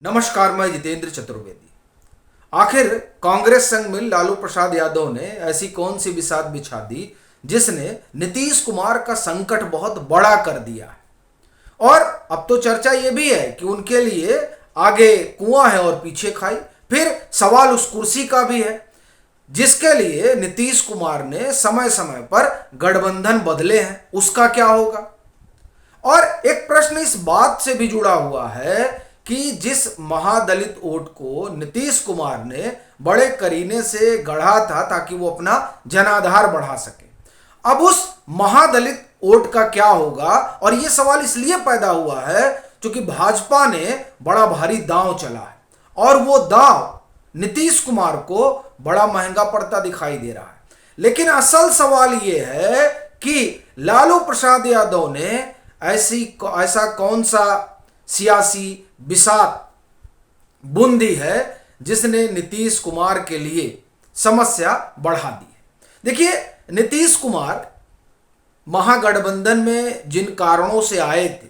नमस्कार, मैं जितेंद्र चतुर्वेदी। आखिर कांग्रेस संग मिल लालू प्रसाद यादव ने ऐसी कौन सी बिसात बिछा दी जिसने नीतीश कुमार का संकट बहुत बड़ा कर दिया है। और अब तो चर्चा यह भी है कि उनके लिए आगे कुआं है और पीछे खाई। फिर सवाल उस कुर्सी का भी है जिसके लिए नीतीश कुमार ने समय समय पर गठबंधन बदले हैं, उसका क्या होगा। और एक प्रश्न इस बात से भी जुड़ा हुआ है कि जिस महादलित वोट को नीतीश कुमार ने बड़े करीने से गढ़ा था ताकि वो अपना जनाधार बढ़ा सके, अब उस महादलित वोट का क्या होगा। और ये सवाल इसलिए पैदा हुआ है क्योंकि भाजपा ने बड़ा भारी दांव चला है और वो दांव नीतीश कुमार को बड़ा महंगा पड़ता दिखाई दे रहा है। लेकिन असल सवाल ये है कि लालू प्रसाद यादव ने ऐसा कौन सा सियासी बिसात बुन दी है जिसने नीतीश कुमार के लिए समस्या बढ़ा दी है। देखिए, नीतीश कुमार महागठबंधन में जिन कारणों से आए थे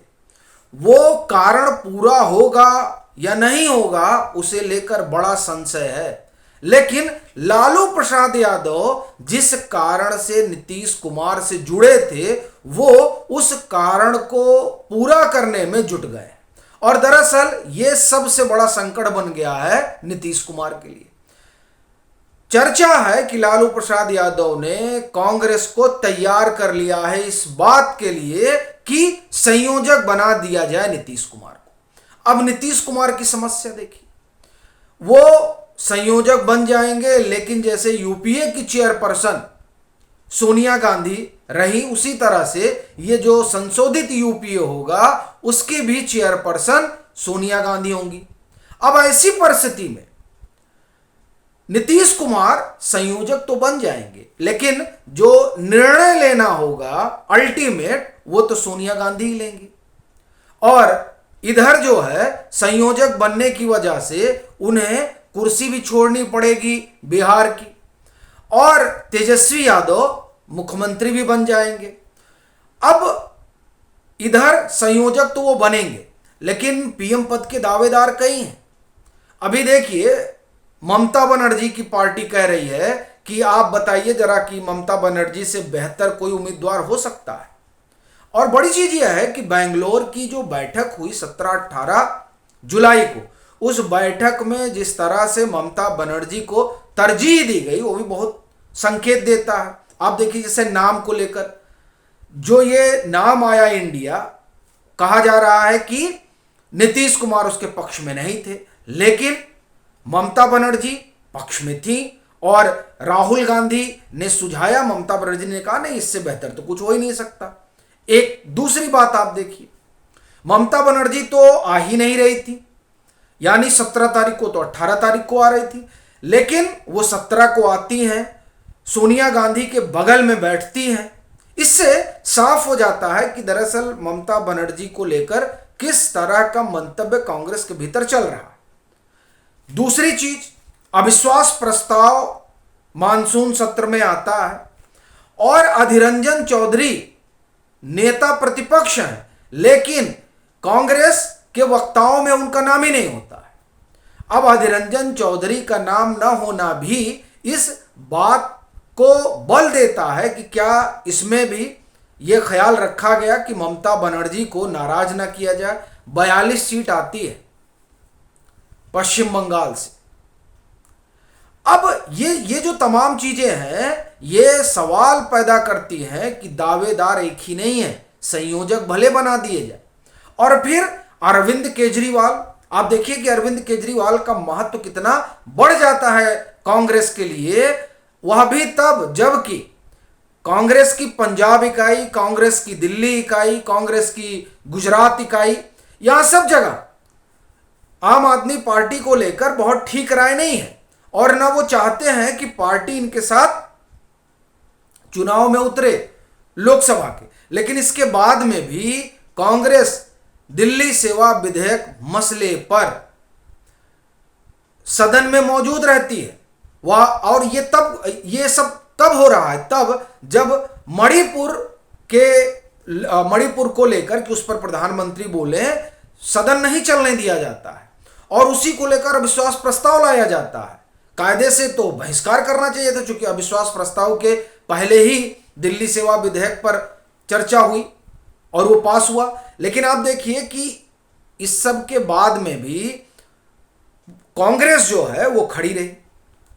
वो कारण पूरा होगा या नहीं होगा उसे लेकर बड़ा संशय है। लेकिन लालू प्रसाद यादव जिस कारण से नीतीश कुमार से जुड़े थे वो उस कारण को पूरा करने में जुट गए और दरअसल ये सबसे बड़ा संकट बन गया है नीतीश कुमार के लिए। चर्चा है कि लालू प्रसाद यादव ने कांग्रेस को तैयार कर लिया है इस बात के लिए कि संयोजक बना दिया जाए नीतीश कुमार को। अब नीतीश कुमार की समस्या देखिए, वो संयोजक बन जाएंगे लेकिन जैसे यूपीए की चेयरपर्सन सोनिया गांधी रही उसी तरह से ये जो संशोधित यूपीए होगा उसकी भी चेयरपर्सन सोनिया गांधी होंगी। अब ऐसी परिस्थिति में नीतीश कुमार संयोजक तो बन जाएंगे लेकिन जो निर्णय लेना होगा अल्टीमेट वो तो सोनिया गांधी ही लेंगी। और इधर जो है संयोजक बनने की वजह से उन्हें कुर्सी भी छोड़नी पड़ेगी बिहार की और तेजस्वी यादव मुख्यमंत्री भी बन जाएंगे। अब इधर संयोजक तो वो बनेंगे लेकिन पीएम पद के दावेदार कई हैं। अभी देखिए, ममता बनर्जी की पार्टी कह रही है कि आप बताइए जरा कि ममता बनर्जी से बेहतर कोई उम्मीदवार हो सकता है। और बड़ी चीज यह है कि बेंगलोर की जो बैठक हुई 17-18 जुलाई को, उस बैठक में जिस तरह से ममता बनर्जी को तरजीह दी गई वो भी बहुत संकेत देता है। आप देखिए, जैसे नाम को लेकर जो ये नाम आया इंडिया, कहा जा रहा है कि नीतीश कुमार उसके पक्ष में नहीं थे लेकिन ममता बनर्जी पक्ष में थी और राहुल गांधी ने सुझाया, ममता बनर्जी ने कहा नहीं इससे बेहतर तो कुछ हो ही नहीं सकता। एक दूसरी बात आप देखिए, ममता बनर्जी तो आ ही नहीं रही थी, यानी 17 तारीख को तो 18 तारीख को आ रही थी, लेकिन वो 17 को आती हैं, सोनिया गांधी के बगल में बैठती हैं। इससे साफ हो जाता है कि दरअसल ममता बनर्जी को लेकर किस तरह का मंतव्य कांग्रेस के भीतर चल रहा है। दूसरी चीज, अविश्वास प्रस्ताव मानसून सत्र में आता है और अधीर रंजन चौधरी नेता प्रतिपक्ष हैं लेकिन कांग्रेस के वक्ताओं में उनका नाम ही नहीं होता है। अब अधीर रंजन चौधरी का नाम न होना भी इस बात को बल देता है कि क्या इसमें भी यह ख्याल रखा गया कि ममता बनर्जी को नाराज न किया जाए। 42 सीट आती है पश्चिम बंगाल से। अब ये जो तमाम चीजें हैं ये सवाल पैदा करती हैं कि दावेदार एक ही नहीं है, संयोजक भले बना दिए जाए। और फिर अरविंद केजरीवाल, आप देखिए कि अरविंद केजरीवाल का महत्व कितना बढ़ जाता है कांग्रेस के लिए, वह भी तब जबकि कांग्रेस की पंजाब इकाई, कांग्रेस की दिल्ली इकाई, कांग्रेस की गुजरात इकाई, यहां सब जगह आम आदमी पार्टी को लेकर बहुत ठीक राय नहीं है और ना वो चाहते हैं कि पार्टी इनके साथ चुनाव में उतरे लोकसभा के। लेकिन इसके बाद में भी कांग्रेस दिल्ली सेवा विधेयक मसले पर सदन में मौजूद रहती है वह। और ये सब तब हो रहा है तब जब मणिपुर को लेकर कि उस पर प्रधानमंत्री बोले सदन नहीं चलने दिया जाता है और उसी को लेकर अविश्वास प्रस्ताव लाया जाता है। कायदे से तो बहिष्कार करना चाहिए था, चूंकि अविश्वास प्रस्ताव के पहले ही दिल्ली सेवा विधेयक पर चर्चा हुई और वो पास हुआ। लेकिन आप देखिए कि इस सब के बाद में भी कांग्रेस जो है वो खड़ी रही।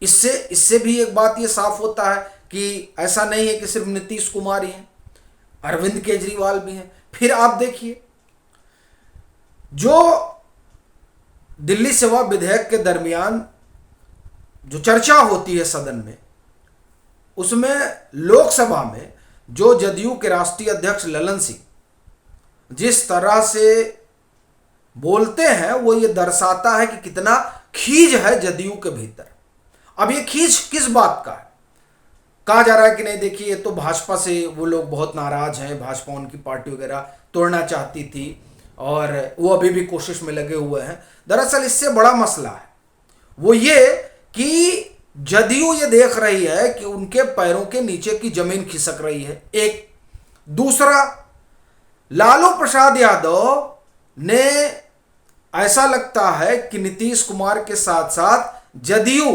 इससे भी एक बात ये साफ होता है कि ऐसा नहीं है कि सिर्फ नीतीश कुमार ही हैं, अरविंद केजरीवाल भी हैं। फिर आप देखिए, जो दिल्ली सेवा विधेयक के दरमियान जो चर्चा होती है सदन में, उसमें लोकसभा में जो जदयू के राष्ट्रीय अध्यक्ष ललन सिंह जिस तरह से बोलते हैं, वो ये दर्शाता है कि कितना खीज है जदयू के भीतर। अब ये खीज किस बात का है? कहा जा रहा है कि नहीं देखिए, ये तो भाजपा से वो लोग बहुत नाराज हैं, भाजपा उनकी पार्टी वगैरह तोड़ना चाहती थी और वो अभी भी कोशिश में लगे हुए हैं। दरअसल इससे बड़ा मसला है वो ये कि जदयू ये देख रही है कि उनके पैरों के नीचे की जमीन खिसक रही है। एक दूसरा, लालू प्रसाद यादव ने ऐसा लगता है कि नीतीश कुमार के साथ साथ जदयू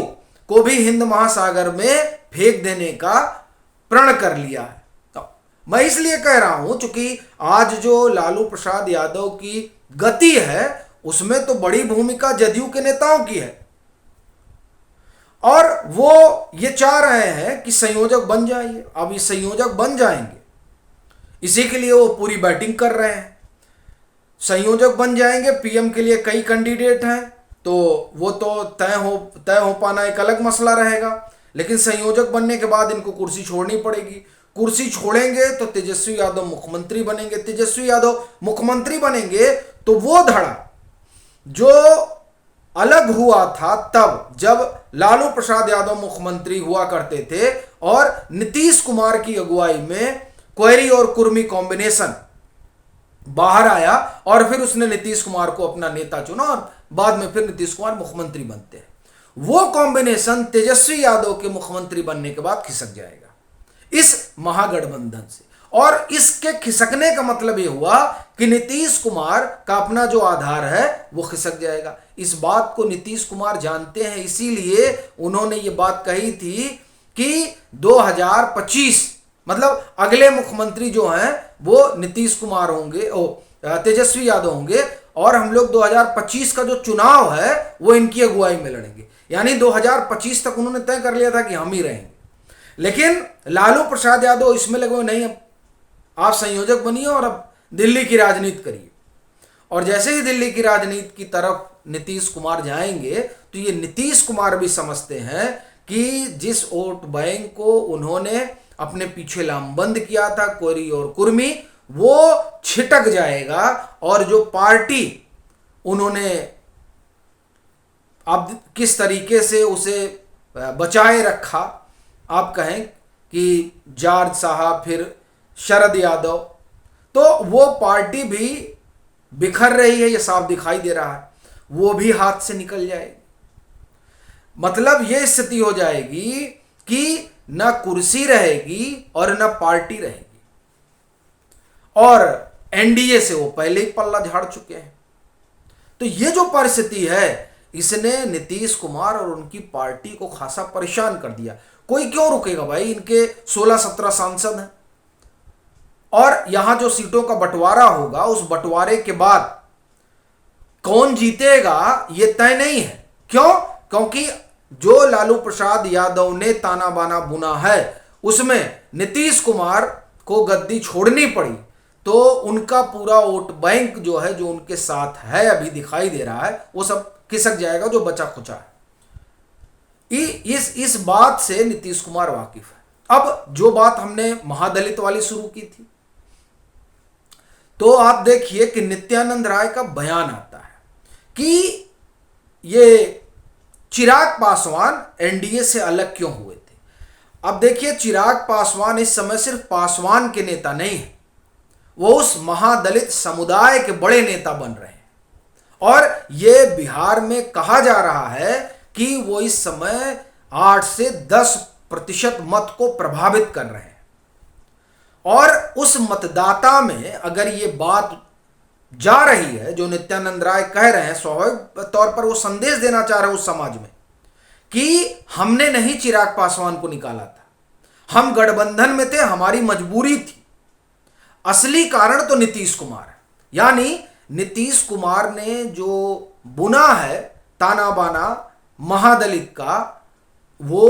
को भी हिंद महासागर में फेंक देने का प्रण कर लिया है। तो मैं इसलिए कह रहा हूं, चूंकि आज जो लालू प्रसाद यादव की गति है उसमें तो बड़ी भूमिका जदयू के नेताओं की है और वो ये चाह रहे हैं कि संयोजक बन जाइए। अब ये संयोजक बन जाएंगे, इसी के लिए वो पूरी बैटिंग कर रहे हैं। संयोजक बन जाएंगे, पीएम के लिए कई कैंडिडेट हैं, तो वो तो तय हो पाना एक अलग मसला रहेगा। लेकिन संयोजक बनने के बाद इनको कुर्सी छोड़नी पड़ेगी। कुर्सी छोड़ेंगे तो तेजस्वी यादव मुख्यमंत्री बनेंगे। तेजस्वी यादव मुख्यमंत्री बनेंगे तो वो धड़ा जो अलग हुआ था तब जब लालू प्रसाद यादव मुख्यमंत्री हुआ करते थे और नीतीश कुमार की अगुवाई में क्वेरी और कुर्मी कॉम्बिनेशन बाहर आया और फिर उसने नीतीश कुमार को अपना नेता चुना और बाद में फिर नीतीश कुमार मुख्यमंत्री बनते हैं। वो कॉम्बिनेशन तेजस्वी यादव के मुख्यमंत्री बनने के बाद खिसक जाएगा इस महागठबंधन से। और इसके खिसकने का मतलब यह हुआ कि नीतीश कुमार का अपना जो आधार है वो खिसक जाएगा। इस बात को नीतीश कुमार जानते हैं, इसीलिए उन्होंने ये बात कही थी कि 2025 मतलब अगले मुख्यमंत्री जो हैं वो नीतीश कुमार होंगे, तेजस्वी यादव होंगे और हम लोग 2025 का जो चुनाव है वो इनकी अगुवाई में लड़ेंगे। यानी 2025 तक उन्होंने तय कर लिया था कि हम ही रहेंगे। लेकिन लालू प्रसाद यादव इसमें लगे हुए नहीं, अब आप संयोजक बनिए और अब दिल्ली की राजनीति करिए। और जैसे ही दिल्ली की राजनीति की तरफ नीतीश कुमार जाएंगे तो ये नीतीश कुमार भी समझते हैं कि जिस वोट बैंक को उन्होंने अपने पीछे लामबंद किया था कोरी और कुर्मी, वो छिटक जाएगा और जो पार्टी उन्होंने अब किस तरीके से उसे बचाए रखा, आप कहें कि जार्ज साहब फिर शरद यादव, तो वो पार्टी भी बिखर रही है, ये साफ दिखाई दे रहा है, वो भी हाथ से निकल जाएगी। मतलब ये स्थिति हो जाएगी कि न कुर्सी रहेगी और न पार्टी रहेगी। और एनडीए से वो पहले ही पल्ला झाड़ चुके हैं। तो ये जो परिस्थिति है इसने नीतीश कुमार और उनकी पार्टी को खासा परेशान कर दिया। कोई क्यों रुकेगा भाई, इनके 16-17 सांसद हैं और यहां जो सीटों का बंटवारा होगा उस बंटवारे के बाद कौन जीतेगा ये तय नहीं है। क्यों? क्योंकि जो लालू प्रसाद यादव ने ताना बाना बुना है उसमें नीतीश कुमार को गद्दी छोड़नी पड़ी, तो उनका पूरा वोट बैंक जो है, जो उनके साथ है अभी दिखाई दे रहा है, वो सब खिसक जाएगा जो बचा खुचा है। इस बात से नीतीश कुमार वाकिफ है। अब जो बात हमने महादलित वाली शुरू की थी, तो आप देखिए कि नित्यानंद राय का बयान आता है कि ये चिराग पासवान एनडीए से अलग क्यों हुए थे। अब देखिए, चिराग पासवान इस समय सिर्फ पासवान के नेता नहीं है, वो उस महादलित समुदाय के बड़े नेता बन रहे हैं। और ये बिहार में कहा जा रहा है कि वो इस समय 8 से 10% मत को प्रभावित कर रहे हैं। और उस मतदाता में अगर ये बात जा रही है, जो नित्यानंद राय कह रहे हैं, स्वाभाविक तौर पर वो संदेश देना चाह रहे हैं उस समाज में कि हमने नहीं चिराग पासवान को निकाला था, हम गठबंधन में थे, हमारी मजबूरी थी, असली कारण तो नीतीश कुमार है। यानी नीतीश कुमार ने जो बुना है ताना बाना महादलित का, वो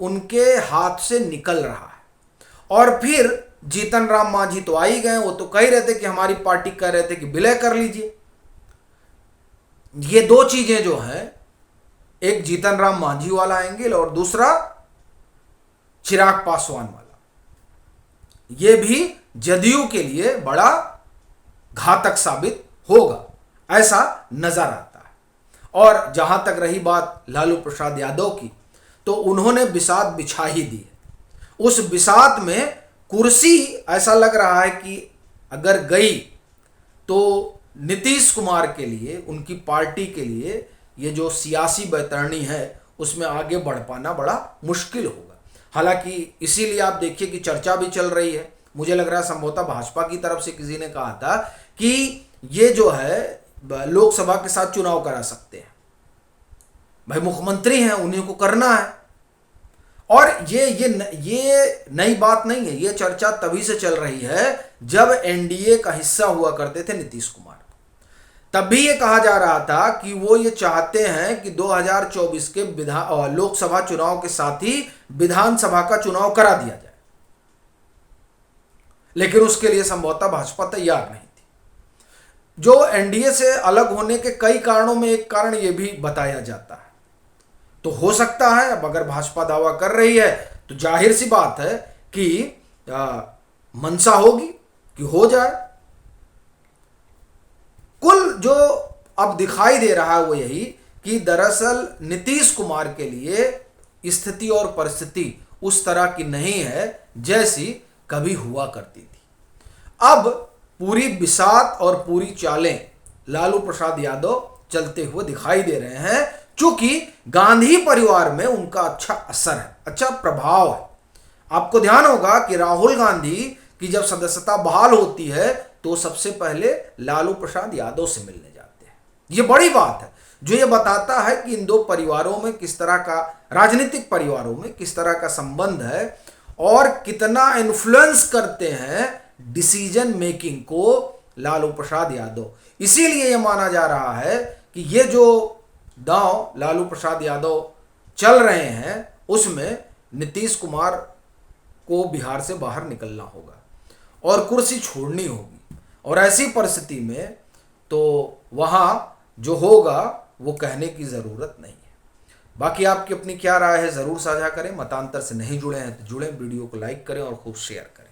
उनके हाथ से निकल रहा है। और फिर जीतन राम मांझी तो आ ही गए, वो तो कह रहे थे कि हमारी पार्टी कह रहे थे कि विलय कर लीजिए। ये दो चीजें जो हैं, एक जीतन राम मांझी वाला एंगल और दूसरा चिराग पासवान वाला, ये भी जदयू के लिए बड़ा घातक साबित होगा, ऐसा नजर आता है। और जहां तक रही बात लालू प्रसाद यादव की, तो उन्होंने बिसात बिछा ही दी है। उस बिसात में कुर्सी ऐसा लग रहा है कि अगर गई तो नीतीश कुमार के लिए, उनकी पार्टी के लिए, ये जो सियासी बैतरणी है उसमें आगे बढ़ पाना बड़ा मुश्किल होगा। हालांकि इसीलिए आप देखिए कि चर्चा भी चल रही है, मुझे लग रहा है संभवतः भाजपा की तरफ से किसी ने कहा था कि ये जो है लोकसभा के साथ चुनाव करा सकते हैं, भाई मुख्यमंत्री हैं, उन्हीं को करना है। और ये नई बात नहीं है, ये चर्चा तभी से चल रही है जब एनडीए का हिस्सा हुआ करते थे नीतीश कुमार। तब भी ये कहा जा रहा था कि वो ये चाहते हैं कि 2024 के लोकसभा चुनाव के साथ ही विधानसभा का चुनाव करा दिया जाए, लेकिन उसके लिए संभवतः भाजपा तैयार नहीं थी। जो एनडीए से अलग होने के कई कारणों में एक कारण ये भी बताया जाता है। तो हो सकता है, अब अगर भाजपा दावा कर रही है तो जाहिर सी बात है कि मंशा होगी कि हो जाए। कुल जो अब दिखाई दे रहा है वो यही कि दरअसल नीतीश कुमार के लिए स्थिति और परिस्थिति उस तरह की नहीं है जैसी कभी हुआ करती थी। अब पूरी बिसात और पूरी चालें लालू प्रसाद यादव चलते हुए दिखाई दे रहे हैं, क्योंकि गांधी परिवार में उनका अच्छा असर है, अच्छा प्रभाव है। आपको ध्यान होगा कि राहुल गांधी की जब सदस्यता बहाल होती है तो सबसे पहले लालू प्रसाद यादव से मिलने जाते हैं। ये बड़ी बात है, जो ये बताता है कि इन दो परिवारों में किस तरह का, राजनीतिक परिवारों में किस तरह का संबंध है और कितना इन्फ्लुएंस करते हैं डिसीजन मेकिंग को लालू प्रसाद यादव। इसीलिए यह माना जा रहा है कि ये जो दांव लालू प्रसाद यादव चल रहे हैं उसमें नीतीश कुमार को बिहार से बाहर निकलना होगा और कुर्सी छोड़नी होगी। और ऐसी परिस्थिति में तो वहाँ जो होगा वो कहने की ज़रूरत नहीं है। बाकी आपकी अपनी क्या राय है ज़रूर साझा करें। मतांतर से नहीं जुड़े हैं तो जुड़ें, वीडियो को लाइक करें और खूब शेयर करें।